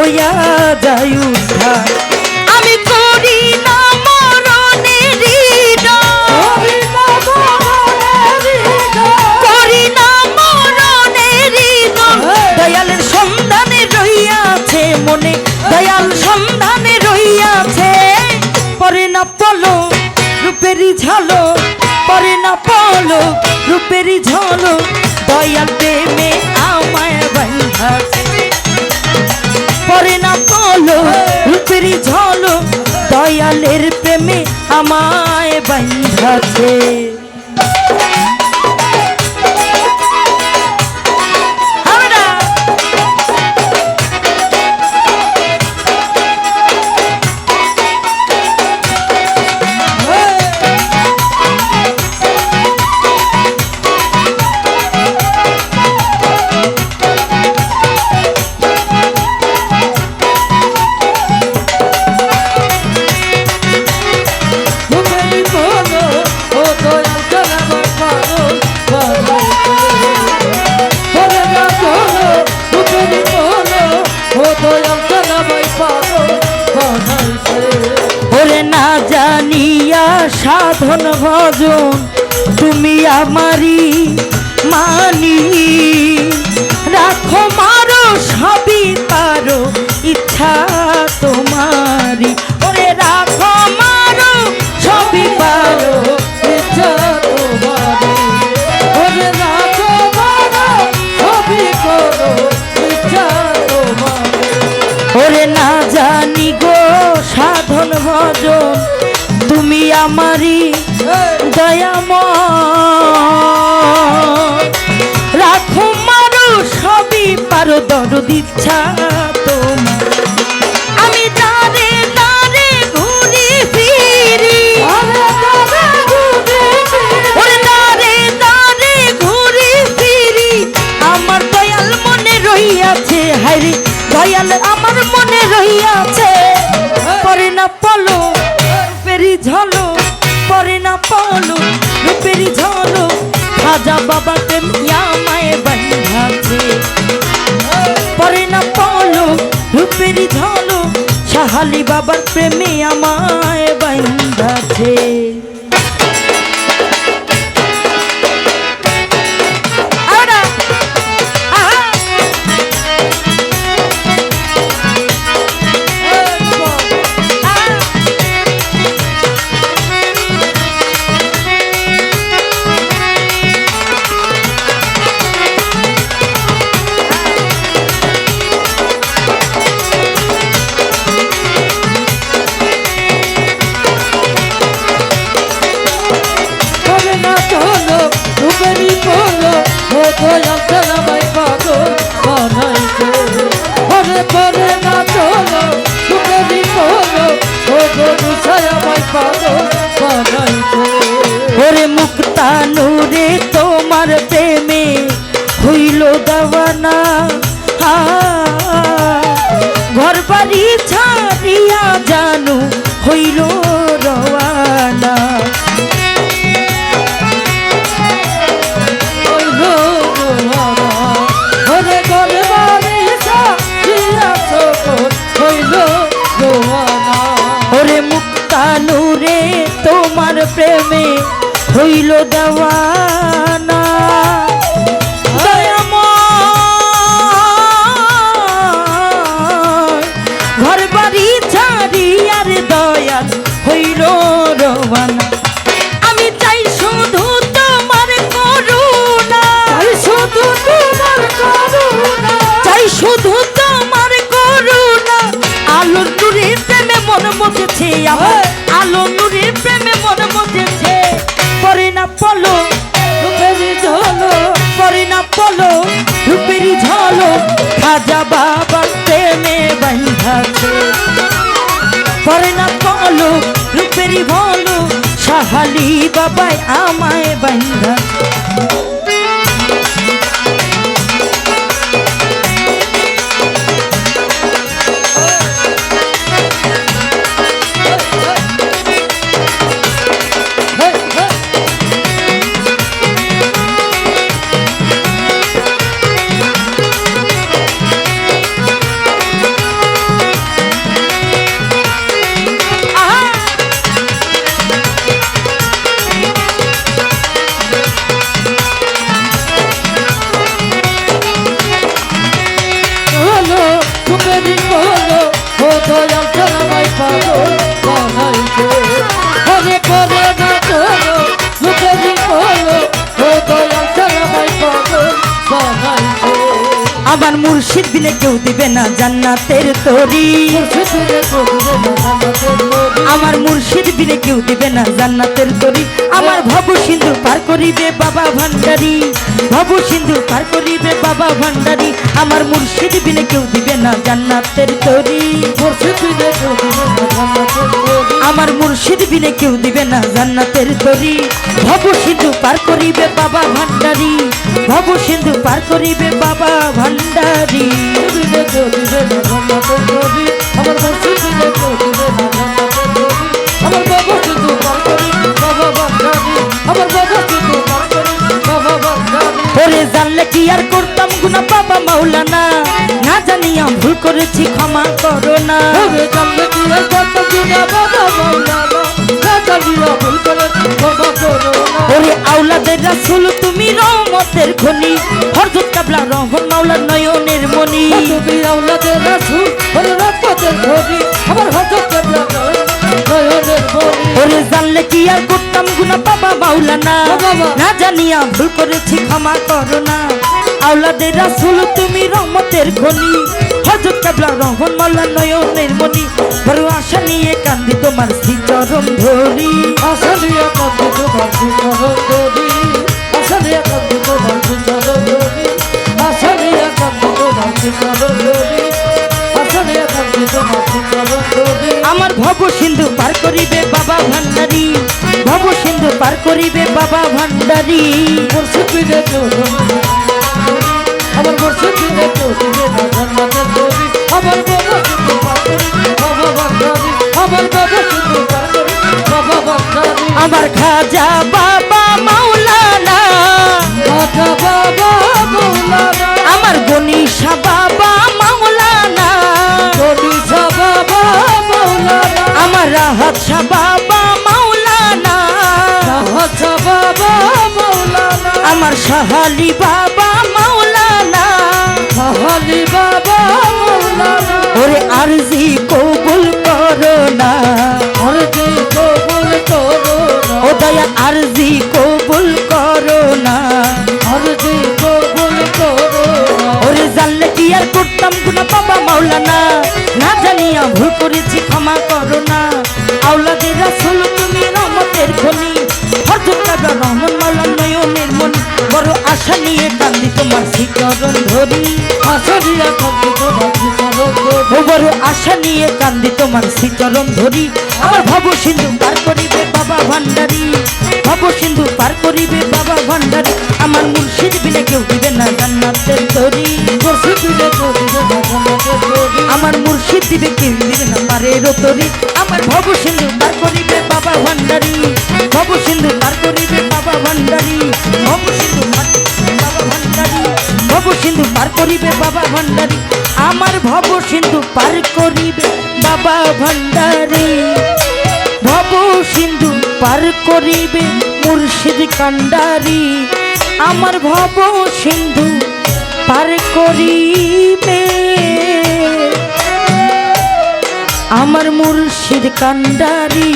হইয়া যায় উদ্ধার। আমি করি না মরণের করি না মরণের দয়ালের সন্ধানে রইয়াছে মনে, দয়াল সন্ধানে রইয়াছে। পরে না পলো রূপেরই ঝালো, পরে না পলো রূপেরই ঝালো, দয়াল প্রেমে আমায় বাঁধাছে। পরে না পলো রূপেরই ঝালো, দয়ালের প্রেমে আমায় বাঁধাছে। ওরে না জানিয়া সাধন ভজন তুমি আমারি মানি, রাখো মারো সবই পারো ইচ্ছা তোমারি। ওরে রাখো মারো সবই পারো ইচ্ছা তোমারি, ওরে রাখো মারো সবই করো ইচ্ছা তোমারি। ওরে না জানি গো সাধন ভজন তুমি আমারি দয়াময়, রাখো মারো সবই পারো দরদ ইচ্ছা তোমার। আমি দাঁড়ে দাঁড়ে ঘুরি ফিরি, ওরে দাঁড়ে দাঁড়ে ঘুরি ফিরি, আমার দয়াল মনে রইয়াছে। হায়রে দয়াল আমার মনে রইয়াছে। পরে না পলো রূপেরই ঝলো, পরে না পলো রূপেরই ঝলো, খাজা বাবা প্রেমে আমায় বাঁধাছে। পরে না পলো রূপেরই ঝলো, শাহালি বাবার প্রেমে আমায় বাঁধাছে। ওরে মুক্তানুরে তোমার প্রেমে হইল দেওয়ানা, ঘর বাড়ি ছাড়িয়া জানু হইল রওয়ানা। ওরে ঘর বাড়ি ছাড়িয়া হইল রওয়ানা, ওরে মুক্তানুরে তোমার প্রেমে হইল দেওয়ানা। ঘর বাড়ি ছাড়িয়ার দয়াল হইল রওয়ানা। আমি চাই শুধু তোমার করুণা, শুধু তোমার করুণা, চাই শুধু তোমার করুণা। আলো নুরের প্রেমে মন মজেছে আমার, আলো নুরের প্রেমে মন মজেছে। পরে না পলো রূপেরই ঝলো, পরে না পলো রূপেরই ঝলো, খাজা বাবার প্রেমে বাঁধাছে। পরে না পলো রূপেরই ভলো, শাহালি বাবাই আমায় বাঁধাছে। সুখেরই হলো ও দয়াল ছাড়াই পাগল বানাইছে ওরে করে না চলো সুখেরই হলো ও দয়াল ছাড়াই পাগল বানাইছে আমার মুর্শিদ বিনে কেউ দিবে না জান্নাতের তরি আমার মুর্শিদ বিনে কেউ দিবে না জান্নাতের তরি আমার ভব সিন্ধু পার করিবে বাবা ভান্ডারি ভব সিন্ধু পার করিবে বাবা ভান্ডারি আমার মুর্শিদ বিনে কেউ দিবে না জান্নাতের তরি আমার মুর্শিদ বিনে কেউ দিবে না জান্নাতের তরি ভব সিন্ধু পার করিবে বাবা ভান্ডারি ভব সিন্ধু পার করিবে বাবা ভান্ডারি আমার মুর্শিদ বিনে কেউ দিবে না জান্নাতের তরি আমার বাবা সিন্ধু পার করিবে বাবা ভান্ডারি আমার বাবা সিন্ধু পার করিবে বাবা ভান্ডারি ওরে জানলে কি আর করতাম গুনাহ বাবা মাওলানা না জানিয়া ভুল করেছি ক্ষমা করো না ওরে জানলে কি আর করতাম গুনাহ বাবা মাওলানা না জানিয়া ভুল করেছি ক্ষমা করো না ওরে আওলাদের রাসূল তুমি রহমতের খনি হযরত কাবলা রহমান মাওলার নয়নের মনি তুমি আওলাদের রাসূল ওরে রহমতের খনি আমার হযরত কাবলা নয়নের মনি ওরে জানলে কি আর করতাম গুনাহ বাবা মাওলানা না জানিয়া ভুল করেছি ক্ষমা করো না আওলাদের রাসূল তুমি রহমতের খনি হযরত কাবলা রহমান মাওলার নয়নের মনি বড় আশা নিয়ে কান্দি তোমার শ্রীচরণ ধরি আশা নিয়ে কান্দি তোমার শ্রীচরণ ধরি আশা নিয়ে কান্দি তোমার শ্রীচরণ ধরি আশা নিয়ে কান্দি তোমার শ্রীচরণ ধরি আশা নিয়ে কান্দি তোমার শ্রীচরণ ধরি আমার ভব সিন্ধু পার করিবে বাবা ভান্ডারি ভব সিন্ধু পার করিবে বাবা ভান্ডারি মুর্শিদ বিনে কেউ আমার মুর্শিদ বিনে কেউ দিবে না জান্নাতের তরি আমার বাবা সিন্ধু পার করিবে বাবা ভান্ডারি আমার বাবা সিন্ধু পার করিবে বাবা ভান্ডারি আমার খাজা বাবা মাওলানা খাজা বাবা মাওলানা আমার গনিশা বাবা মাওলানা গনিশা বাবা মাওলানা আমার রাহাত শাহ বাবা মাওলানা রাহাত শাহ বাবা মাওলানা আমার শাহালি বাবা মাওলানা শাহালি বাবা মাওলানা ওরে আরজি কবুল করো না আরজি কবুল করো না ও দয়া আরজি কবুল করো না আরজি কবুল করো না ওরে জানলে কি আর করতাম গুনাহ বাবা মাওলানা না জানিয়া ভুল করেছি ক্ষমা করো না আওলাদের রাসূল তুমি রহমতের খনি হযরত কাবলা রহমান মাওলার নয়নের মনি বড় আশা নিয়ে কান্দি তোমার শ্রীচরণ ধরি আশা নিয়ে কান্দি তোমার শ্রীচরণ ধরি ও বড় আশা নিয়ে কান্দি তোমার শ্রীচরণ ধরি আমার ভব সিন্ধু পার করিবে বাবা ভান্ডারি ভব সিন্ধু পার করিবে বাবা ভান্ডারি আমার মুর্শিদ বিনে কেউ দিবে না জান্নাতের তরি মুর্শিদ বিনে কেউ দিবে না জান্নাতের তরি আমার মুর্শিদ দিবে কেউ দিবে না পারের তরি আমার ভব সিন্ধু পার করিবে বাবা ভান্ডারি ভব সিন্ধু পার করিবে বাবা ভান্ডারি ভব সিন্ধু বাবা ভান্ডারি ভব সিন্ধু পার করিবে বাবা ভান্ডারি আমার ভব সিন্ধু পার করিবে বাবা ভান্ডারি ভব সিন্ধু পার করিবে মুর্শিদ কান্ডারি আমার ভব সিন্ধু পার করিবে আমার মুর্শিদ কান্ডারি।